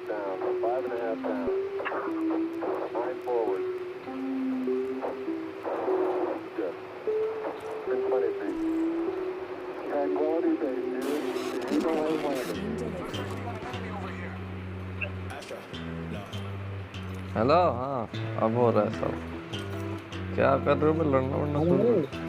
down. 5.5 down. 9 forward. Good. In 20 feet. Tranquility Base, dude. The Eagle has landed. Hello हाँ अब हो रहा है सब क्या कर रहे हो मैं लड़ना वड़ना शुरू कर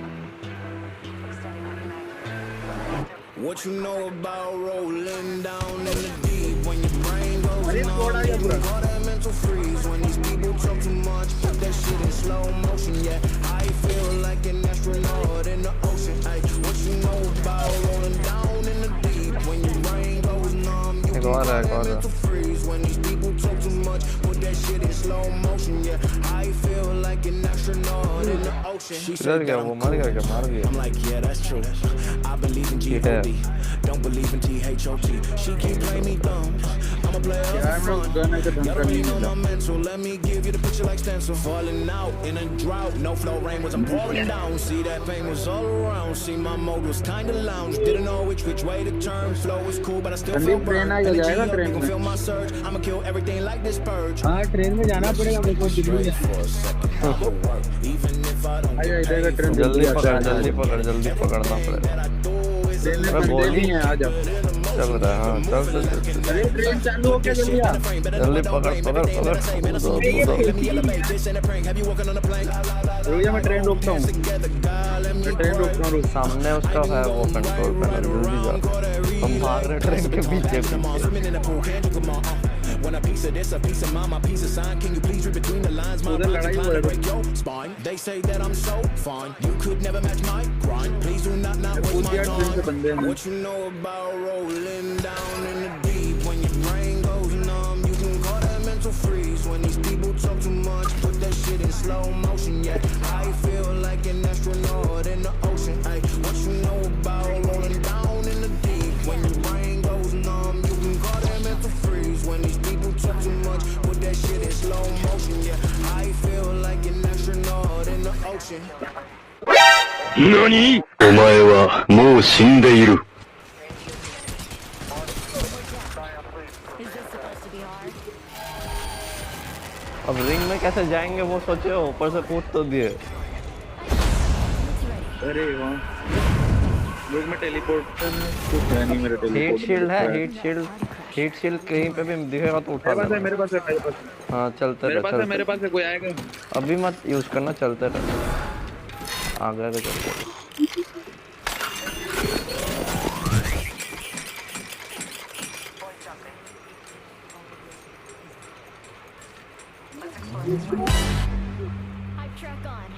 What you know about rolling down in the deep when your brain goes numb? You can call that mental freeze when these people talk too much. Put that shit in slow motion, yeah. I feel like an astronaut in the ocean. Ay, what you know about rolling down in the deep when your brain goes numb? You can call that mental freeze when these people talk too much. Put that shit in slow motion, yeah. I feel like an astronaut in the ocean. She said that I'm cool. I'm like, yeah, that's true. I believe in G.O.D. Don't believe in T.H.O.T. She can't play me dumb. I'm a player for fun. Gotta read on my mental. Let me give you the picture like stencil. Falling out in a drought. No flow rain was I'm pouring down. See that pain was all around. See my mode was kinda lounge. Didn't know which way to turn. Flow was cool, but I still feel burned. You gon' feel my surge. I'ma kill everything like this purge. हाँ train में जाना पड़ेगा मेरे को दिल्ली में जल्दी पकड़ना पड़ेगा अरे गोली है आ जाओ चल रहा है हाँ चल अरे ट्रेन चालू हो गया जल्दी आ जल्दी पकड़ रुक मैं ट्रेन रोकता हूँ सामने उसका है वो कंट्रोल पैनल जल्दी जाओ हम भाग रहे ट्रेन के पीछे When a piece of this, a piece of mine, my piece of sign. Can you please read between the lines? My mind's inclined to break your spine. They say that I'm so fine. You could never match my grind. Please do not waste my time. What you know about rolling down in the deep when your brain goes numb? You can call that mental freeze when these people talk too much. Put that shit in slow motion. Yeah, I feel like an astronaut in the ocean. Ay, what you know about rolling down in the deep when your brain goes numb? You can call that mental freeze when these people talk too much. Put that shit in slow motion. Yeah, I feel like an astronaut in the ocean. 何？お前はもう死んでいる。 Is this supposed to be hard? अब ring में कैसे जाएंगे वो सोचे ऊपर से कूद तो दिए अरे वाह लोग में टेलीपोर्ट कुछ है नहीं मेरे टेलीपोर्ट हीट शील्ड है हीट शील्ड कहीं पे भी दिखेगा तो उठा लेना मेरे पास है हाँ चलते रहे मेरे पास है कोई आएगा अभी मत यूज करना चलते रहे आगे चलते Hype track on.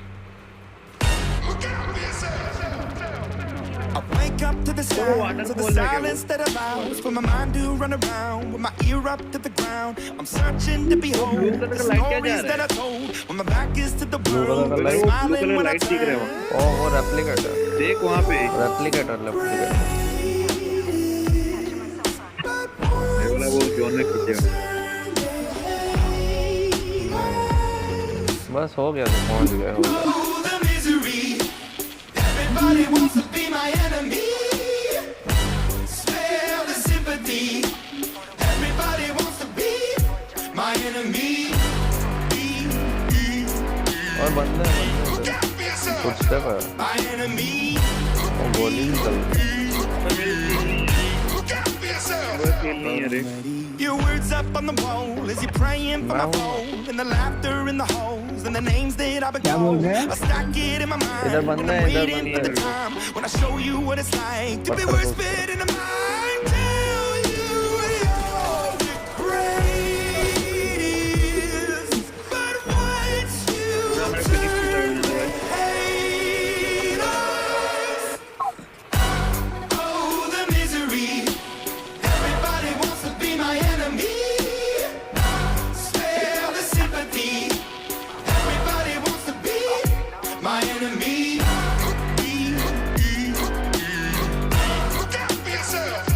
I wake up to the sounds of the silence that allows for my mind to run around with my ear up to the ground. I'm searching to behold the stories that I told when my back is to the world. Smiling when I turn. ओ वो replicator देख वहाँ पे replicator वो zone में खींचेगा बस हो गया तो पहुंच गए हो गया The misery. Everybody wants to be my enemy. Spare the sympathy. Everybody wants to be my enemy. और बंदे कुछ स्टेप है My enemy. और गोली भी चल Your words up on the wall as you're praying for my phone, and the laughter in the halls, and the names that I've been called. I stack it in my mind, and I'm waiting for the time when I show you what it's like to be worse fit in the mind. Tell you you're the greatest, but once you turn to hate us, oh the misery. Everybody wants to be my enemy. Spare the sympathy. Everybody wants to be my enemy. Look out for yourself.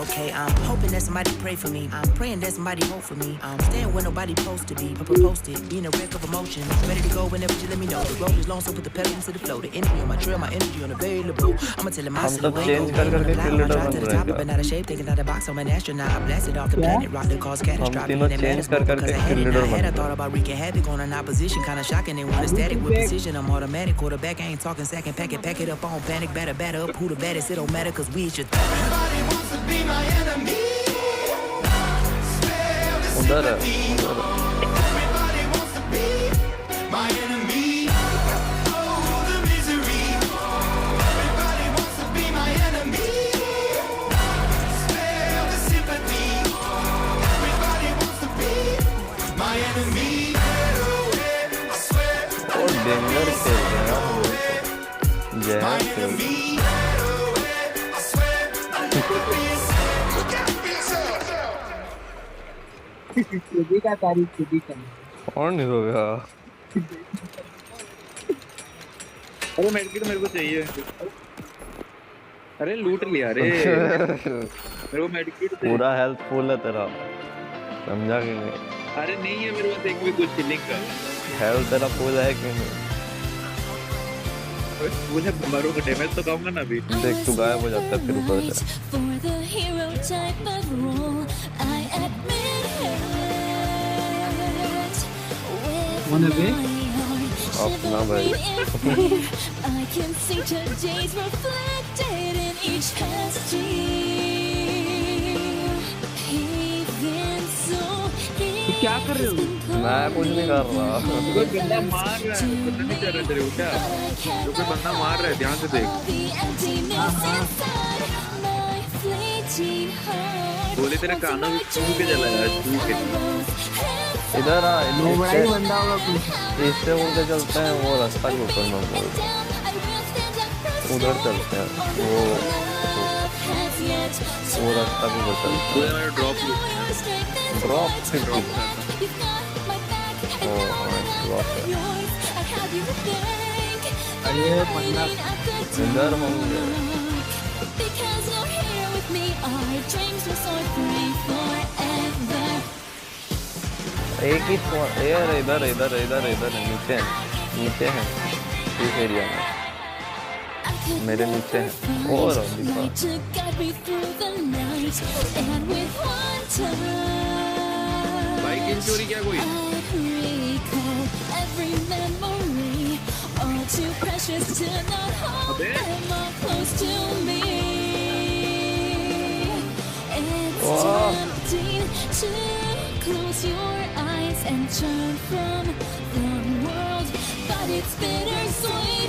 Okay, I'm hoping that somebody pray for me. I'm praying that somebody hope for me. I'm staying where nobody supposed to be. Posted, being a wreck of emotions. Ready to go whenever you let me know. The road is long, so put the pedal into the flow. The energy on my trail, my energy unavailable. I'ma tell him my हम सब silhouette. Change कर करके किल leader बन रहे हैं But क्या? not a shape, thinking out the box. I'm an astronaut. I blasted off the planet, rock that caused catastrophe. तीनों And it change matters कर more करके because I had kill it. leader I बन had रहे a thought about wreaking havoc on an opposition. Kinda shocking. They want a static with precision. I'm automatic. Quarterback, I ain't talking second. Pack it up on panic. Batter up. Who the baddest? It don't matter because we should. उधर है, उधर है। और danger खेल रहे हैं यार वो तो। जय खेल रहे हैं। खुदी का तारीफ खुदी का। और नहीं हो गया। अरे मेडिकेट मेरे को चाहिए। अरे लूट लिया रे। मेरे को मेडिकेट पूरा हेल्थ फुल है तेरा, समझा कि नहीं? अरे नहीं है मेरे पास एक भी कुछ हीलिंग का। हेल्थ तेरा फुल है कि नहीं? मुझे मरो का डैमेज तो कम ना अभी। देख तू गायब हो जाता है फिर ऊपर से। कौन है बे? अपना भाई। I can see today's reflected in each past year. Even so, क्या कर रहे हो? मैं कुछ नहीं कर रहा। कोई बंदा मार रहा है, पता नहीं कर रहा तेरे को क्या? जो कोई बंदा मार रहा है, ध्यान से देख। बोले तेरे कानों में छू के जला है, छू के। इधर आ, बड़ा ही बंदा होगा कुछ। इससे उनके चलते हैं वो रास्ता के ऊपर में उधर चलते हैं वो रास्ता के ऊपर चलते हैं। ड्रॉप ड्रॉप ड्रॉप अरे बंदा इधर होंगे। एक ही यार इधर इधर इधर इधर नीचे नीचे है इस एरिया में मेरे नीचे है और बाइक चोरी क्या कोई? Close your eyes and turn from the world, but it's bittersweet.